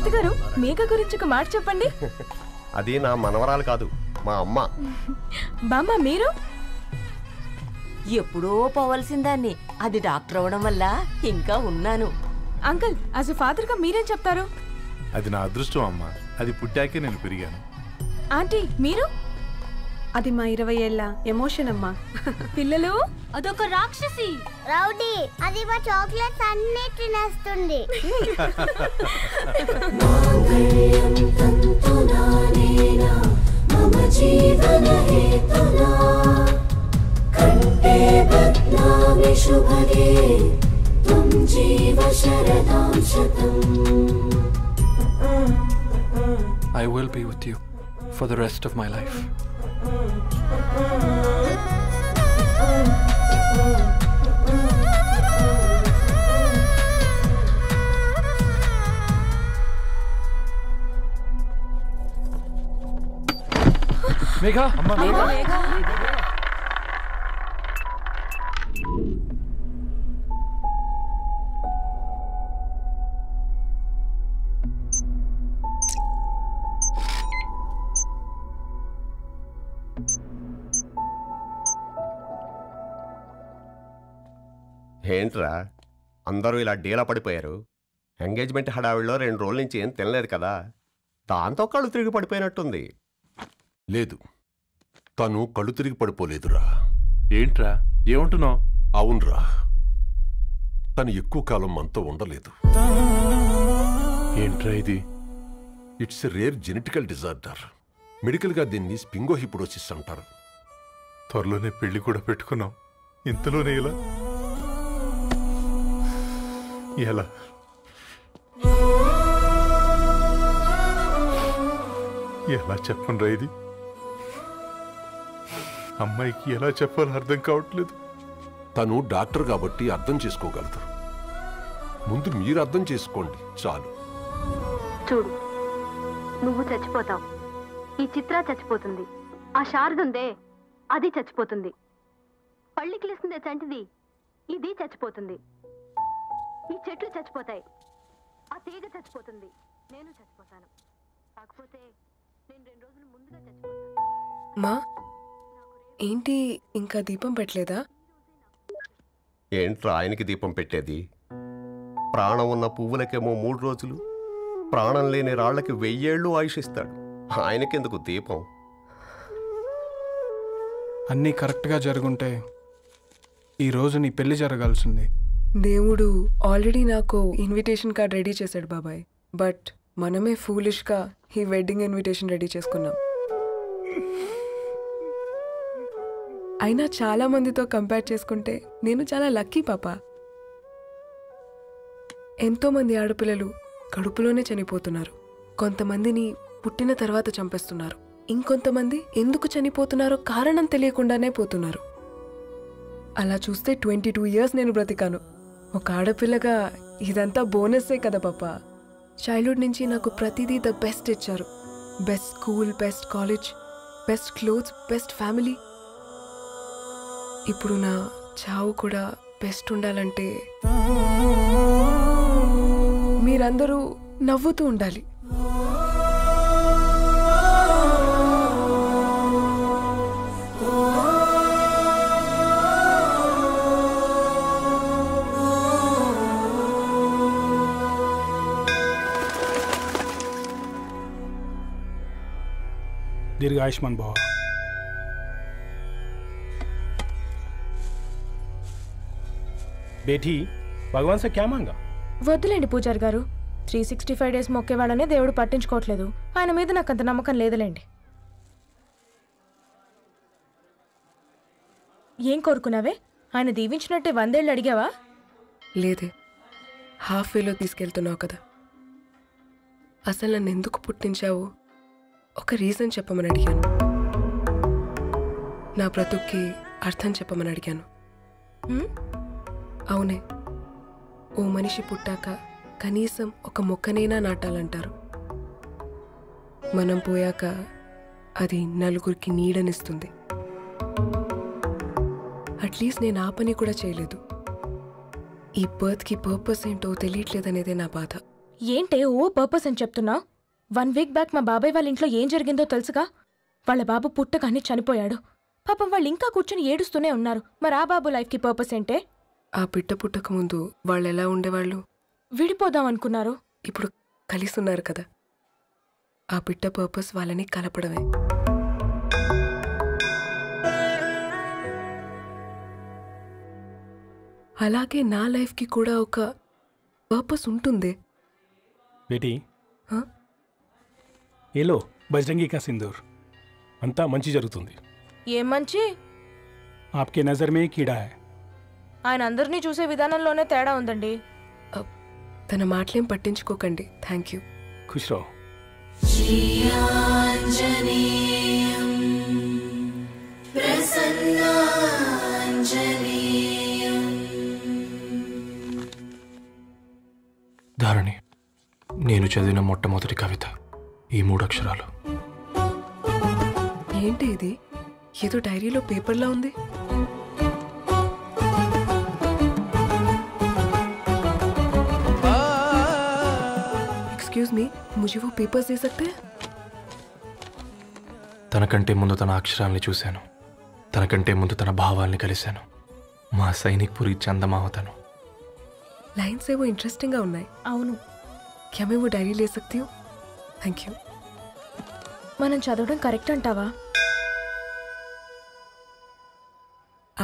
తాతగారు మేఘ గురించి ఒక మాట చెప్పండి. అది నా మనవరాలు కాదు, మా అమ్మ. బామ్మ మీరు? ఎప్పుడో పోవలసిందాన్ని, అది డాక్టర్ అవడం వల్ల ఇంకా ఉన్నాను. అంకుల్, యాజ్ ఎ ఫాదర్ గా మీరేం చెప్తారు? అది నా అదృష్టం అమ్మా, అది పుట్టాకే నేను పెరిగాను. ఆంటీ మీరు? అది మా 20 ఏళ్ల ఎమోషన్ అమ్మా. పిల్లలు, అదొక రాక్షసి రౌడీ, అది మా చాక్లెట్స్ అన్ని తినేస్తుంది. I will be with you for the rest of my life. Megha! Amma, Megha! ఏంట్రా అందరూ ఇలా డీలా పడిపోయారు? ఎంగేజ్మెంట్ హడావిడిలో 2 రోజుల నుంచి ఏం తినలేదు కదా, దాంతో కళ్ళు తిరిగి పడిపోయినట్టుంది. లేదు, తను కళ్ళు తిరిగి పడిపోలేదురా. ఏంట్రా ఏమంటున్నావు? అవునరా, తను ఎక్కువ కాలం మనతో ఉండలేదు. ఏంట్రా ఇది? It's a rare genetical disorder. మెడికల్గా దీన్ని స్పింగోహిపోడోసిస్ అంటారు. త్వరలోనే పెళ్లి కూడా పెట్టుకున్నాం, ఇంతలోనే ఇలా ఎలా? ఎలా చెప్పనురా ఇది? అమ్మాయికి ఎలా చెప్పాలో అర్థం కావట్లేదు. తను డాక్టర్ కాబట్టి అర్థం చేసుకోగలదు. ముందు మీరు అర్థం చేసుకోండి చాలు. చూడు, నువ్వు చచ్చిపోతావు, ఈ చిత్ర చచ్చిపోతుంది, ఆ శారదుందే అది చచ్చిపోతుంది, పళ్ళికిలిస్తుందే చంటిది ఇది చచ్చిపోతుంది, ఈ చెట్లు చచ్చిపోతాయి, ఆ తీగ చచ్చిపోతుంది, నేను చచ్చిపోతాను. కాకపోతే నేను 2 రోజులు ముందుగా చచ్చిపోతాను. మా ఏంటి ఇంకా దీపం పెట్టలేదా? ఏంట్రా ఆయనకి దీపం పెట్టేది? ప్రాణం ఉన్న పువ్వులకేమో 3 రోజులు, ప్రాణం లేని రాళ్లకి 1000 ఏళ్ళు ఆయుషిస్తాడు. ఆయనకెందుకు దీపం? అన్నీ కరెక్ట్గా జరుగుంటే ఈరోజు నీ పెళ్లి జరగాల్సింది. దేవుడు ఆల్రెడీ నాకు ఇన్విటేషన్ కార్డ్ రెడీ చేశాడు బాబాయ్. బట్ మనమే ఫూలిష్గా ఈ వెడ్డింగ్ ఇన్విటేషన్ రెడీ చేసుకున్నాం. అయినా చాలా మందితో కంపేర్ చేసుకుంటే నేను చాలా లక్కీ పాపా. ఎంతోమంది ఆడపిల్లలు కడుపులోనే చనిపోతున్నారు, కొంతమందిని పుట్టిన తర్వాత చంపేస్తున్నారు, ఇంకొంతమంది ఎందుకు చనిపోతున్నారో కారణం తెలియకుండానే పోతున్నారు. అలా చూస్తే 22 ఇయర్స్ నేను బ్రతికాను. ఒక ఆడపిల్లగా ఇదంతా బోనస్సే కదా పాపా. చైల్డ్హుడ్ నుంచి నాకు ప్రతిదీ ద బెస్ట్ ఇచ్చారు. Best school, best college, best clothes, best family. ఇప్పుడు నా చావు కూడా బెస్ట్ ఉండాలంటే మీరందరూ నవ్వుతూ ఉండాలి. दीर्घ आयुष्मान भव। बेटी भगवान से क्या मांगा? వద్దులేండి పూజారి గారు, 365 డేస్ మొక్కేవాళ్ళనే దేవుడు పట్టించుకోవట్లేదు. ఆయన మీద నాకు అంత నమ్మకం లేదులేండి. ఏం కోరుకున్నావే? ఆయన దీవించినట్టే 100 ఏళ్ళు అడిగావా? లేదే, హాఫ్ వేలో తీసుకెళ్తున్నావు కదా. అసలు నన్ను ఎందుకు పుట్టించావు ఒక రీజన్ చెప్పమని అడిగాను. నా బ్రతుక్కి అర్థం చెప్పమని అడిగాను. అవునే, ఓ మనిషి పుట్టాక కనీసం ఒక మొక్కనైనా నాటాలంటారు. మనం పోయాక అది నలుగురికి నీడనిస్తుంది. అట్లీస్ట్ నేను ఆ పని కూడా చేయలేదు. ఈ బర్త్కి పర్పస్ ఏంటో తెలియట్లేదనేదే నా బాధ. ఏంటే ఓ పర్పస్ అని చెప్తున్నా? 1 వీక్ బ్యాక్ మా బాబాయ్ వాళ్ళ ఇంట్లో ఏం జరిగిందో తెలుసుగా? వాళ్ళ బాబు పుట్టగానే చనిపోయాడు. పాపం వాళ్ళు ఇంకా కూర్చొని ఏడుస్తూనే ఉన్నారు. మరి ఆ బాబు లైఫ్కి పర్పస్ ఏంటే? ఆ బిడ్డ పుట్టక ముందు వాళ్ళు ఎలా ఉండేవాళ్ళు? విడిపోదాం అనుకున్నారు. ఇప్పుడు కలిసి ఉన్నారు కదా. ఆ బిడ్డ పర్పస్ వాళ్ళని కలపడమే. అలాగే నా లైఫ్కి కూడా ఒక పర్పస్ ఉంటుంది. बेटी हाँ? ये लो बजरंगी का सिंदूर अंता मंची जరుగుతుంది. ఏం మంచి? आपके नजर में कीड़ा है. ఆయన అందరినీ చూసే విధానంలోనే తేడా ఉందండి. తన మాటలేం పట్టించుకోకండి. Thank you. खुश रहो. ధారణి, నేను చదివిన మొట్టమొదటి కవిత ఈ 3 అక్షరాలు. ఏంటి ఇది? ఏదో డైరీలో పేపర్లా ఉంది. एक्सक्यूज मी, मुझे वो पेपर्स दे सकते हैं? తనకంటే ముందు తన అక్షరాల్ని చూశాను. తనకంటే ముందు తన భావాల్ని కలిశాను. మా సైనిక్ పురి చందమావతను. लाइन्स है वो इंटरेस्टिंग ఉన్నాయి. అవును. क्या मैं वो डायरी ले सकती हूँ? Thank you. మనం చదవడం కరెక్ట్ అంటావా?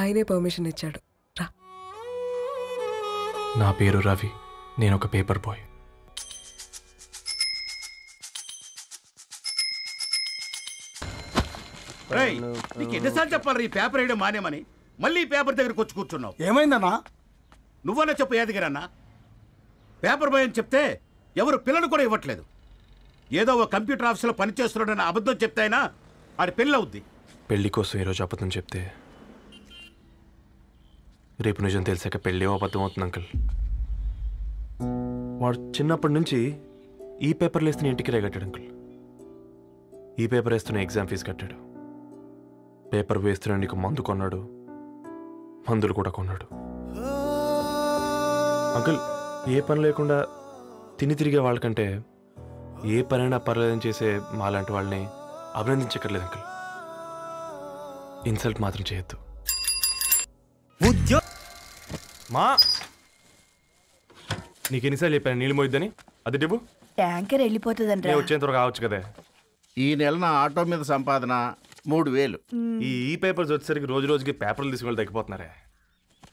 ఆయనే పర్మిషన్ ఇచ్చాడు. రా. నా పేరు రవి. నేను ఒక పేపర్ బాయ్. నీకు ఎన్నిసార్లు చెప్పాలి ఈ పేపర్ వేయడం మానేమని? మళ్ళీ ఈ పేపర్ దగ్గరకు వచ్చి కూర్చున్నావు. ఏమైందన్నా? నువ్వన్నా చెప్పు యాదగిరన్నా. పేపర్ బాయ్ అని చెప్తే ఎవరు పిల్లలు కూడా ఇవ్వట్లేదు. ఏదో ఒక కంప్యూటర్ ఆఫీసులో పనిచేస్తున్నాడని అబద్ధం చెప్తే అయినా ఆడి పెళ్ళి అవుద్ది. పెళ్లి కోసం ఈరోజు అబద్ధం చెప్తే రేపు నిజం తెలిసాక పెళ్ళి అబద్ధం అవుతుంది అంకుల్. వాడు చిన్నప్పటి నుంచి ఈ పేపర్లు వేస్తున్న ఇంటికి రేగట్టాడు అంకుల్. ఈ పేపర్ వేస్తున్న ఎగ్జామ్ ఫీజు కట్టాడు. పేపర్ వేస్తున్న నీకు మందు కొన్నాడు. మందులు కూడా కొన్నాడు. అంకుల్, ఏ పని లేకుండా తిని తిరిగే వాళ్ళకంటే ఏ పనైనా పర్లేదని చేసే మాలాంటి వాళ్ళని అభినందించక్కర్లేదు అంకుల్. ఇన్సల్ట్ మాత్రం చేయొద్దు. మా నీకు ఎన్నిసార్లు చెప్పాను నీళ్ళు మోయిద్దని? అది డిబు ట్యాంకర్ వెళ్ళిపోతుందంటే వచ్చేంత వరకు కావచ్చు కదా. ఈ నెల నా ఆటో మీద సంపాదన 3000. ఈ పేపర్స్ వచ్చేసరికి రోజు రోజుకి పేపర్లు తీసుకుని తగ్గిపోతున్నారే.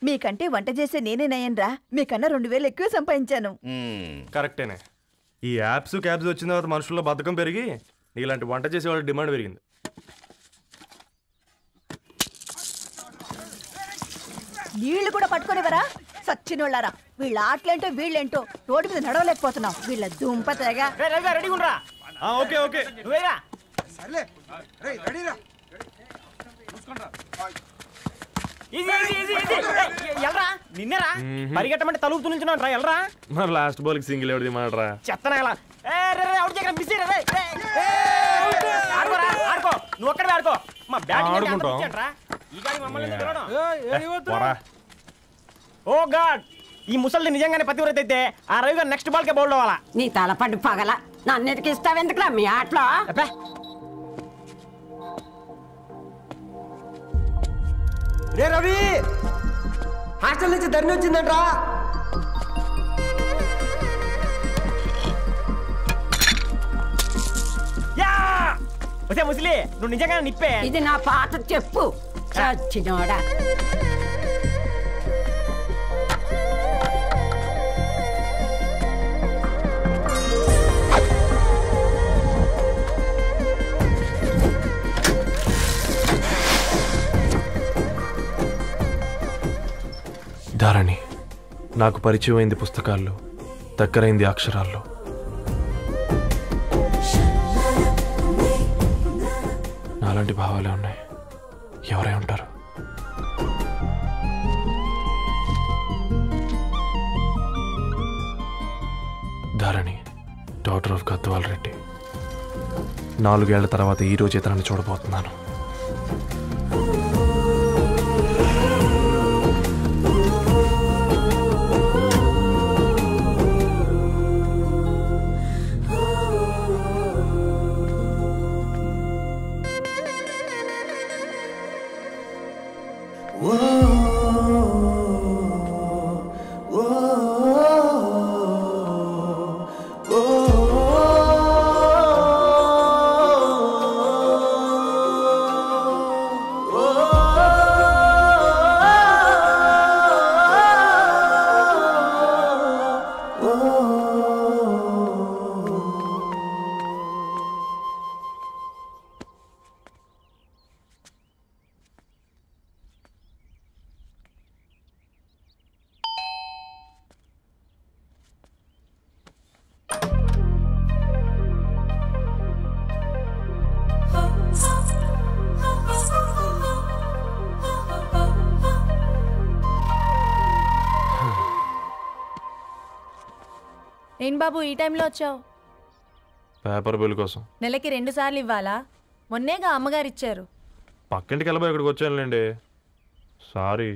మీకంటే వంట చేసే నేనే నయ్యన్రా. మీకన్నా 2000 ఎక్కువ సంపాదించాను. కరెక్టేనే. ఈ యాప్స్ క్యాబ్స్ వచ్చిన తర్వాత మనుషుల్లో బద్ధకం పెరిగి ఇలాంటి వంట చేసే వాళ్ళ డిమాండ్ పెరిగింది. నీళ్లు కూడా పట్టుకునేవరా సచ్చినోళ్ళారా. వీళ్ళ ఆటలేంటో వీళ్ళేంటో రోడ్డు మీద నడవలేకపోతున్నాం. వీళ్ళ దుంప తెగ. ఓకే ఓకే నిన్నరా పరిగెట్టమంటే తలుపు నుంచున్నాను ఎల్రా. మరి లాస్ట్ బాల్ కి సింగిల్ ఎవరిది మాట్రా చెత్తనా ఆడుకో. నువ్వు ఒక్కడే ఆడుకో. మా బ్యాటింగ్. ఓ గాడ్, ఈ ముసలి నిజంగానే పతివ్రత అయితే ఆ రవి గారు నెక్స్ట్ బాల్ కే బౌల్డ్ అవ్వాలా. నీ తలపండు పగల నన్నిటికి ఇస్తావెందుకురా మీ ఆటలో? రే రవి, హాస్టల్ నుంచి ధరణి వచ్చిందంట్రా. వచ్చే ముసలి, నువ్వు నిజంగా నిప్పే. ఇది నా పాత చెప్పు చచ్చినోడా. ధారణి నాకు పరిచయం అయింది పుస్తకాల్లో, దగ్గరైంది అక్షరాల్లో. నాలాంటి భావాలే ఉన్నాయి. ఎవరై ఉంటారు? Dharani, daughter of Gadwal Reddy. 4 ఏళ్ల తర్వాత ఈ రోజు తనని చూడబోతున్నాను. ఏం బాబు ఈ టైంలో వచ్చావు? పేపర్ బిల్ కోసం. నెలకి 2 సార్లు ఇవ్వాలా? మొన్నేగా అమ్మగారు ఇచ్చారు. పక్కింటికి వెళ్ళబోయి ఇక్కడికి వచ్చానులేండి. సారీ.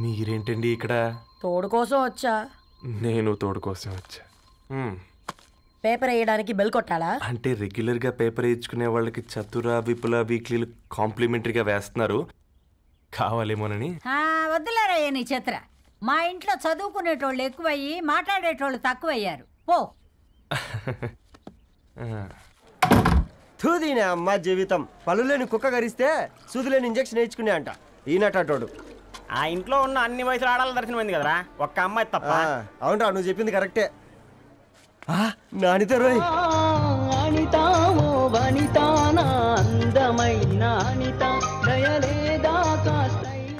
మీరేంటండి ఇక్కడ? తోడు కోసం వచ్చా. నేను తోడు కోసం వచ్చా. పేపర్ వేయడానికి బెల్ కొట్టాలా? అంటే రెగ్యులర్గా పేపర్ వేయించుకునే వాళ్ళకి చతుర విపుల వీక్లీలు కాంప్లిమెంటరీగా వేస్తున్నారు, కావాలేమోనని. వద్దులేరయ్య నీ చిత్ర. మా ఇంట్లో చదువుకునేటోళ్ళు ఎక్కువయ్యి మాట్లాడేటోళ్ళు తక్కువయ్యారు. పో. తూదీనే అమ్మ జీవితం. పళ్ళులేని కుక్క గరిస్తే సూదులేని ఇంజక్షన్ వేయించుకునే అంట ఈనటోడు. ఆ ఇంట్లో ఉన్న అన్ని వయసులో ఆడాల దర్శనమైంది కదరా, ఒక్క అమ్మాయి తప్ప. అవునరా, నువ్వు చెప్పింది కరెక్టే. నానిత రోయ్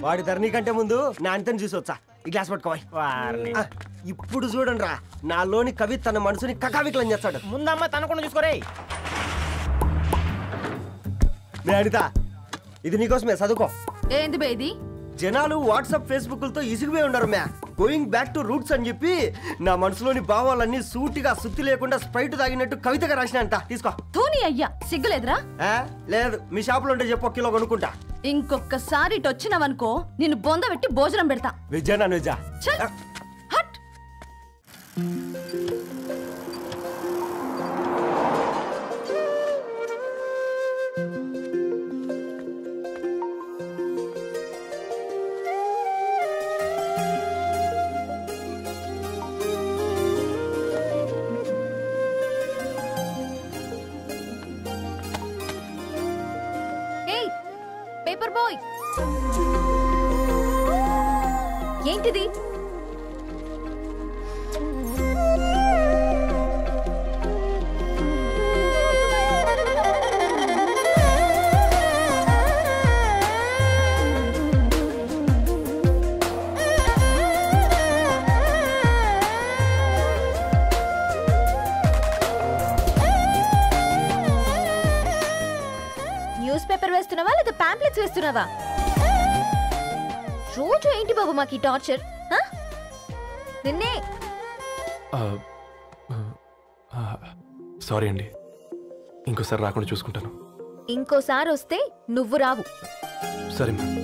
వాడి ధరణి కంటే ముందు నానితని చూసి వచ్చా. ఈ గ్లాస్ పట్టుకోవాలి. ఇప్పుడు చూడండి రా, నాలోని కవి తన మనసుని కకావికలం చేస్తాడు. ముందమ్మ తనకుండా చూసుకోరే. అనిత, ఇది నీకోసమే, చదువుకో. ఏంది బేది? జనాలు వాట్సాప్ ఫేస్బుక్లతో ఇసిగిపోయి ఉన్నారు మ్యా. గోయింగ్ బ్యాక్ టు రూట్స్ అని చెప్పి నా మనసులోని భావాలన్నీ సూటిగా సుత్తి లేకుండా స్ప్రైట్ తాగినట్టు కవితగా రాసిన అంట. తీసుకో. తూని అయ్యా, సిగ్గులేదురా? లేదు, మీ షాప్ లో ఉంటే చెప్పు, కిలో కొనుక్కుంటా. ఇంకొకసారి ఇటు వచ్చినావనుకో నిన్ను బొంద పెట్టి భోజనం పెడతా. వెజ్జా నాన్ వెజ్జా? పేపర్ బాయ్, ఏంటిది? న్యూస్ పేపర్ వేస్తున్నావా లేదా పాంప్లెట్స్ వేస్తున్నావా? రోజు ఏంటి బాబు మాకు టార్చర్? నిన్నే. సారీ అండి, ఇంకోసారి రాకుండా చూసుకుంటాను. ఇంకోసారి వస్తే నువ్వు రావు. సరే మ్యామ్.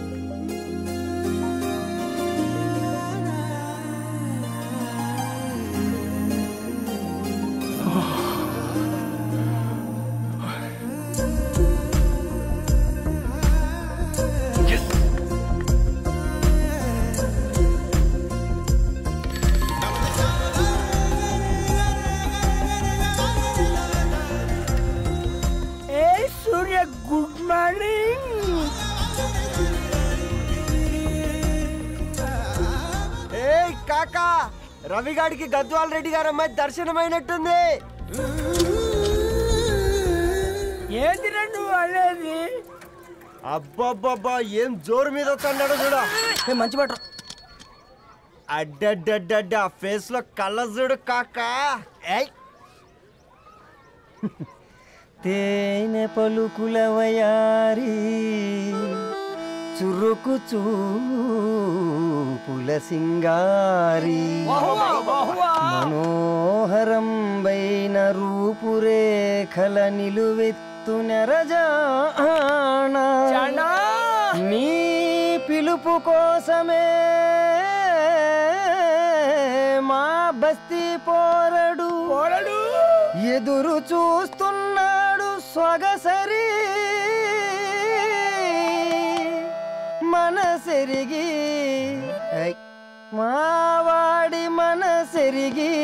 Good morning. ఏ కాకా, రవిగాడికి గద్వాల్ రెడ్డి గారు అమ్మాయి దర్శనమైనట్టుంది. ఏంటి నువ్వు అనేది? అబ్బబ్బబ్బా, ఏం జోరు మీద వస్తున్నాడో చూడు. మంచి మాట. అడ్డడ్డడ్డ ఫేస్ లో కళ్ళ చూడు కాకా. తేనె పలుకుల వయారి చురుకు చూపుల సింగారి మనోహరం బైన రూపురేఖల నిలువెత్తు నెరజానా నీ పిలుపు కోసమే మా బస్తీ పోరడు ఎదురు చూస్తున్నాడు సొగసరి మనసెరిగి మావాడి మనసెరిగి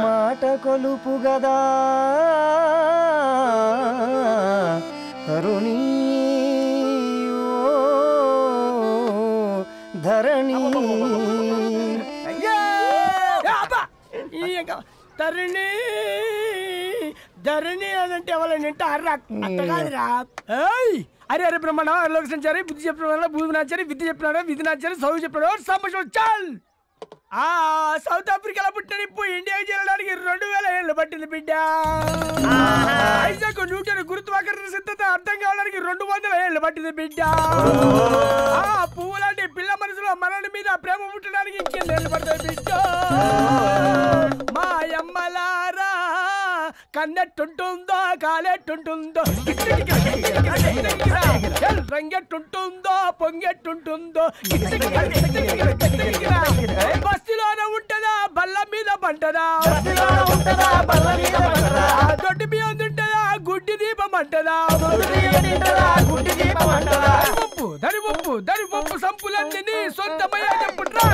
మాట కొలుపు గదా తరుణీ ధరణి ధరణి ధరణి అదంటే ఎవరైనా వింటారా? అట్ట కాదురా. అరే అరే బ్రహ్మణ లోక సంచారి బుద్ధి చెప్పిన భూమి నాచారి విద్య చెప్పినాడు విధి నాచారి చదువు చెప్పినాడు సంభాషణ చాల్. సౌత్ ఆఫ్రికాలో పుట్టిన ఇప్పుడు ఇండియాకి చేరడానికి 2000 ఏళ్ళు పట్టింది బిడ్డ. ఐజాక్ న్యూటన్ గురుత్వాకర్షణ సిద్ధత అర్థం కావడానికి 200 ఏళ్ళు పట్టింది బిడ్డ. పువ్వు లాంటి పిల్ల మనసులో మనని మీద ప్రేమ పుట్టడానికి ఇంకేళ్ళు పడతాయి బిడ్డ. మా అమ్మలారా కన్నెట్టుంటుందో కాలెట్టుంటుందో రంగెట్టుంటుందో పొంగెట్టుంటుందో బస్తిలోనే ఉంటదా బల్ల మీద పంటదా దొడ్డి బియ్యం ఉంటదా గుడ్డి దీపం అంటదా దరి పప్పు సంపులన్నీ సొంతమయ్యా చెప్పుట్రా.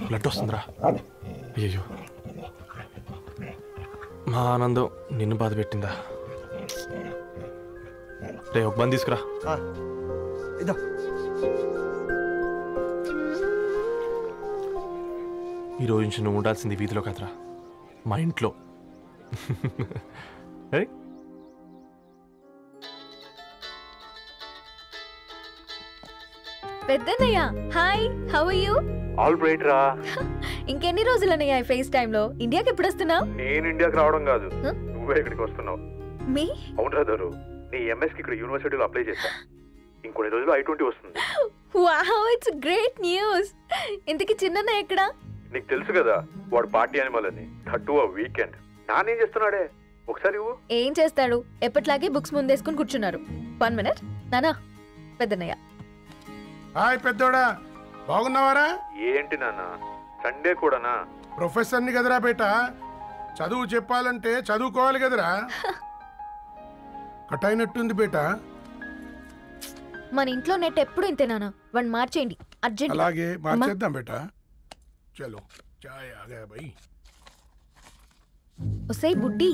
బ్లడ్ వస్తుందిరా. అయ్యో మా ఆనందం నిన్ను బాధ పెట్టిందా? రే ఒక బంద్ తీసుకురా. ఈరోజు నుంచి నువ్వు ఉండాల్సింది వీధిలో కదరా, మా ఇంట్లో. పెద్దన్నయ్య hi, how are you? All right రా. ఇంకెన్ని రోజులన్నయ్య ఫేస్ టైమ్ లో? ఇండియాకి ఎప్పుడు వస్తున్నావు? నేను ఇండియాకి రావడం కాదు, నువ్వే ఇక్కడికి వస్తున్నావు. మీ అవునరా దరు, నీ ఎంఎస్ కి ఇక్కడ యూనివర్సిటీలో అప్లై చేశా. ఇంకొన్ని రోజులు I-20 వస్తుంది. Wow, it's great news. ఇంతకి చిన్నన్నయ్య ఎక్కడ? నీకు తెలుసు కదా వాడు పార్టీ అనిమల్ అని. థర్టూ వీకెండ్ నానేం చేస్తున్నాడే ఒకసారి ఏం చేస్తాడు, ఎప్పట్లాగే బుక్స్ ముందేసుకుని కూర్చున్నారు. 1 minute నానా. పెద్దన్నయ్య హాయ్ పెద్దోడా, బాగున్నావారా? ఏంటి నాన్న సండే కూడానా? ప్రొఫెసర్ని కదరా బేట, చదువు చెప్పాలంటే చదువుకోవాలి కదరా. కట్ అయినట్టుంది బేట. మన ఇంట్లో నెట్ ఎప్పుడు ఇంతేనా? వన్ మార్చేయండి అర్జెంట్. అలాగే మార్చేద్దాం బేట. చలో చాయ్ ఆగా భయ్. ఒసే బుడ్డి,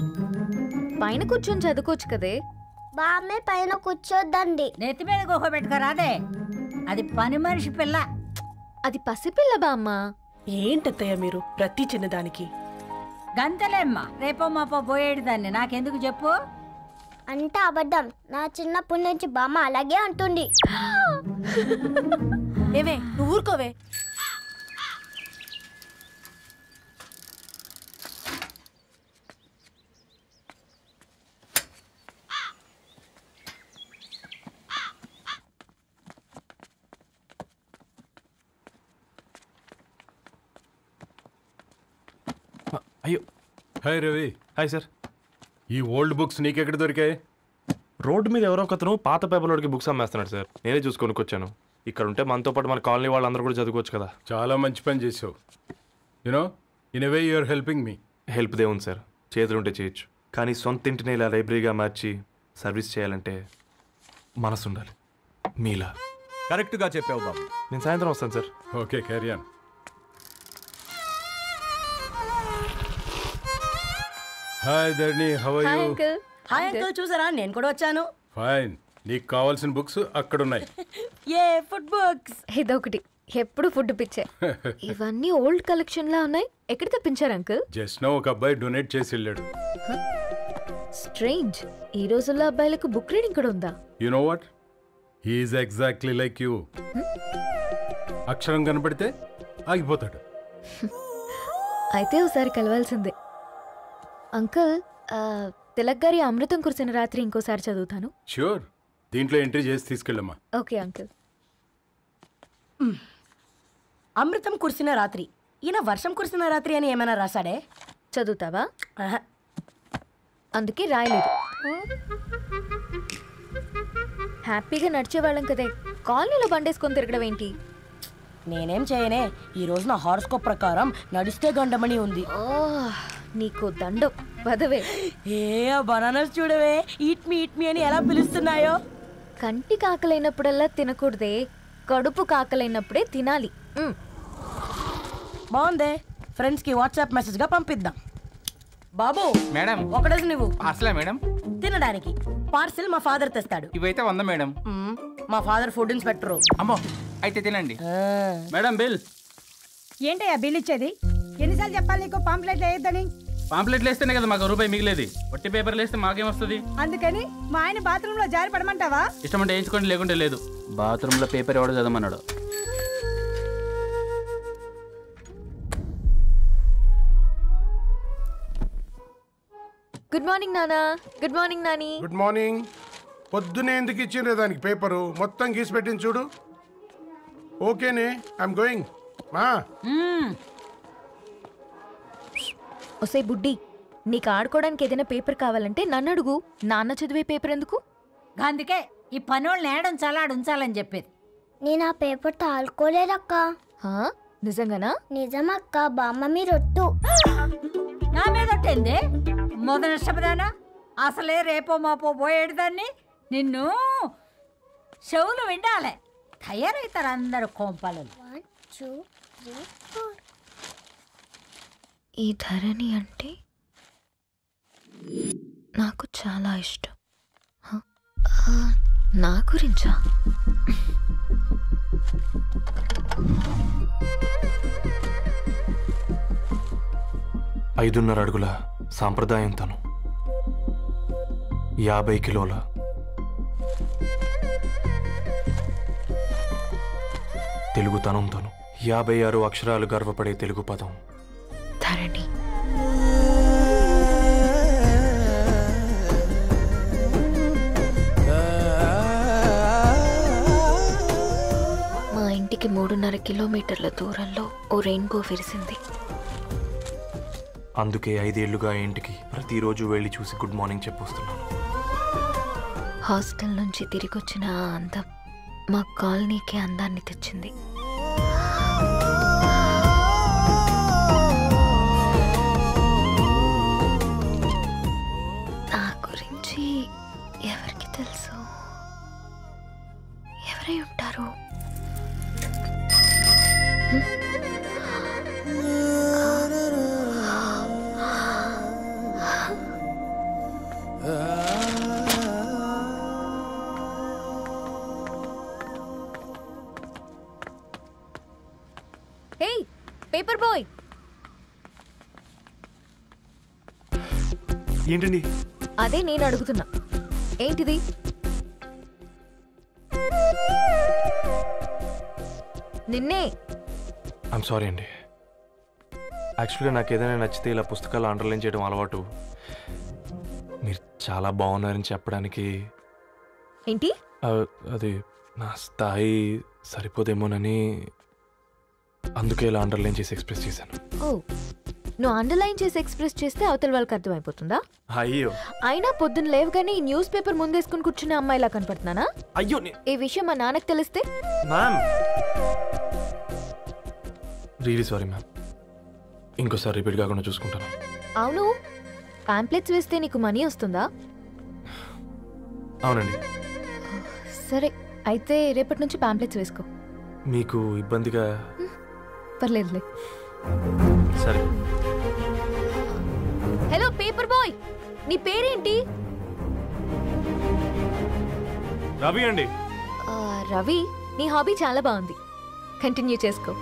పైన కూర్చొని చదువుకోవచ్చు కదే. బామ్మే పైన కూర్చోద్దండి. నెత్తి మీద గుహ పెట్టుకోరాదే, అది పని మనిషి పిల్ల. అది పసిపిల్ల బామ్మ. ఏంటత్తయ్య మీరు ప్రతి చిన్నదానికి? గంతలేమ్మా, రేపో మాపో పోయేడు దాన్ని నాకెందుకు చెప్పు? అంటే అబద్ధం. నా చిన్నప్పటి నుంచి బామ్మ అలాగే అంటుంది. ఏవే నువ్వు ఊరుకోవే. అయ్యో హాయ్ రవి. Hi sir. ఈ ఓల్డ్ బుక్స్ నీకెక్కడ దొరికాయి? రోడ్డు మీద ఎవరో ఒకతను పాత పేపర్లోకి బుక్స్ అమ్మేస్తున్నాడు సార్. నేనే చూసుకొని వచ్చాను. ఇక్కడ ఉంటే మనతో పాటు మన కాలనీ వాళ్ళందరూ కూడా చదువుకోవచ్చు కదా. చాలా మంచి పని చేసావు. You know in a way you are helping me. Help దేవుంది సార్, చేతులు ఉంటే చేయొచ్చు. కానీ సొంత ఇంటిని ఇలా లైబ్రరీగా మార్చి సర్వీస్ చేయాలంటే మనసు ఉండాలి మీలా. కరెక్ట్గా చెప్పావు బాబు. నేను సాయంత్రం వస్తాను sir. Okay carry on. Hi Dharani, how are you? Hi uncle, చూసారా నేను కూడా వచ్చాను. ఫైన్. నీకు కావాల్సిన బుక్స్ అక్కడ ఉన్నాయి. ఏ ఫుడ్ బుక్స్? ఇదొకటి, ఎప్పుడు ఫుడ్ పిచ్చే. ఇవన్నీ ఓల్డ్ కలెక్షన్ లా ఉన్నాయి. ఎక్కడ తెప్పించారు అంకుల్? జస్ట్ నో ఒక అబ్బాయి డొనేట్ చేసి వెళ్ళాడు. స్ట్రేంజ్, ఈ రోజుల్లో అబ్బాయిలకు బుక్ రీడింగ్ కూడా ఉందా? You know what, he is exactly like you. అక్షరం కనపడితే ఆగిపోతాడు. అయితే ఒకసారి కలవాల్సిందే. అంకుల్, తిలక్ గారి అమృతం కురిసిన రాత్రి ఇంకోసారి చదువుతాను. ష్యూర్, దీంట్లో ఎంట్రీ చేసి తీసుకెళ్ళమ్మా. Okay uncle. అమృతం కురిసిన రాత్రి, ఈయన వర్షం కురిసిన రాత్రి అని ఏమైనా రాశాడే? చదువుతావా? అందుకే రాయలేదు. హ్యాపీగా నడిచేవాళ్ళం కదే, కాలనీలో బండేసుకొని తిరగడం ఏంటి? నేనేం చేయనే, ఈ రోజు నా హారోస్కోప్ ప్రకారం నడిస్తే గండమణి ఉంది. నీకు దండం పదవే. ఏ బనానాస్ చూడవే, ఈట్ మీ అని ఎలా పిలుస్తున్నాయో. కంటి కాకలైనప్పుడల్లా తినకూడదే, కడుపు కాకలైనప్పుడే తినాలి. బాగుందే, ఫ్రెండ్స్ కి వాట్సాప్ మెసేజ్ గా పంపిద్దాం. బాబు మేడం ఒకటేసి నువ్వు అసలే మేడం తినడానికి. పార్సిల్ మా ఫాదర్ తెస్తాడు. ఇవైతే 100 మేడం. మా ఫాదర్ ఫుడ్ ఇన్స్పెక్టర్. అమ్మో అయితే తినండి. Madam bill. ఏంటయ్యా బిల్ ఇచ్చేది? ఎన్నిసార్లు చెప్పాలి నీకు పాంప్లెట్లు వేయొద్దని? పాంప్లెట్లు వేస్తేనే కదా మాకు రూపాయి మిగిలేది. వట్టి పేపర్లు వేస్తే మాకేమొస్తుంది? అందుకని మా ఆయన బాత్రూమ్ లో జారి పడమంటావా? ఇష్టమంటే వేయించుకోండి, లేకుంటే లేదు. బాత్రూమ్ లో పేపర్ ఎవడో చదవమన్నాడు. గుడ్ మార్నింగ్ నానా. Good morning Nani. Good morning. పొద్దునే ఎందుకు ఇచ్చిండ్రే దానికి పేపరు? మొత్తం గీసి పెట్టింది చూడు. ఓకేనే, ఐఎమ్ గోయింగ్. మా ఒసే బుడ్డి, నీకు ఆడుకోవడానికి ఏదైనా పేపర్ కావాలంటే నన్ను అడుగు. నాన్న చదివే పేపర్ ఎందుకు? అందుకే ఈ పనోళ్ళని ఏడం ఉంచాలని చెప్పేది. నేను ఆ పేపర్ తాలుకోలేదక్క. నిజంగానా? నిజమక్క, బామ్మ మీరొట్టు. నా మీద ఒట్టేంది? మొదటి నష్టపదానా? అసలే రేపో మాపో పోయేడు దాన్ని. నిన్ను చెవులు విండాలే. తయారవుతారు అందరు కోంపాలు. 1 2 3 4. ఈ ధరణి అంటే నాకు చాలా ఇష్టం. నా గురించా? ఐదున్నర అడుగుల సాంప్రదాయం తను, 50 కిలోల తెలుగుతనం తను, 56 అక్షరాలు గర్వపడే తెలుగు పదం ధరణి. మా ఇంటికి 3.5 కిలోమీటర్ల దూరంలో ఓ రెయిన్బో విరిసింది. అందుకే 5 ఏళ్లుగా ఇంటికి ప్రతిరోజు వెళ్ళి చూసి గుడ్ మార్నింగ్ చెప్పొస్తున్నాను. హాస్టల్ నుంచి తిరిగి వచ్చిన ఆ అందం మా కాలనీకి అందాన్ని తెచ్చింది. నా గురించి ఎవరికి తెలుసు? ఎవరై ఉంటారు? హే పేపర్ బాయ్, ఏంటండి? అదే నేను అడుగుతున్నా, ఏంటిది? నిన్నే. ఐమ్ సారీ అండి. యాక్చువల్గా నాకు ఏదైనా నచ్చితే ఇలా పుస్తకాలు అండర్లైన్ చేయడం అలవాటు. మీరు చాలా బాగున్నారని చెప్పడానికి. ఏంటి? అది నా స్థాయి సరిపోదేమోనని అందుకే ఇలా అండర్లైన్ చేసి ఎక్స్ప్రెస్ చేశాను. ఓ, నువ్వు అండర్లైన్ చేసి ఎక్స్ప్రెస్ చేస్తే అవతల వాళ్ళకి అర్థమైపోతుందా? అయ్యో, అయినా పొద్దున్న లేవగానే ఈ న్యూస్ పేపర్ ముందేసుకుని కూర్చునే అమ్మాయిలా కనపడుతున్నానా? అయ్యో, ఈ విషయం మా నాన్నకు తెలిస్తే? Ma'am really sorry ma'am. ఇంకోసారి రిపీట్ కాకుండా చూసుకుంటాను. అవును, పాంప్లెట్స్ వేస్తే నీకు మనీ వస్తుందా? అవునండి. సరే, అయితే రేపటి నుంచి పాంప్లెట్స్ వేసుకో. మీకు ఇబ్బందిగా? పర్లేదులే. సరే. హలో పేపర్ బాయ్, నీ పేరేంటి? రవి అండి. రవి, నీ హాబీ చాలా బాగుంది, కంటిన్యూ చేసుకో.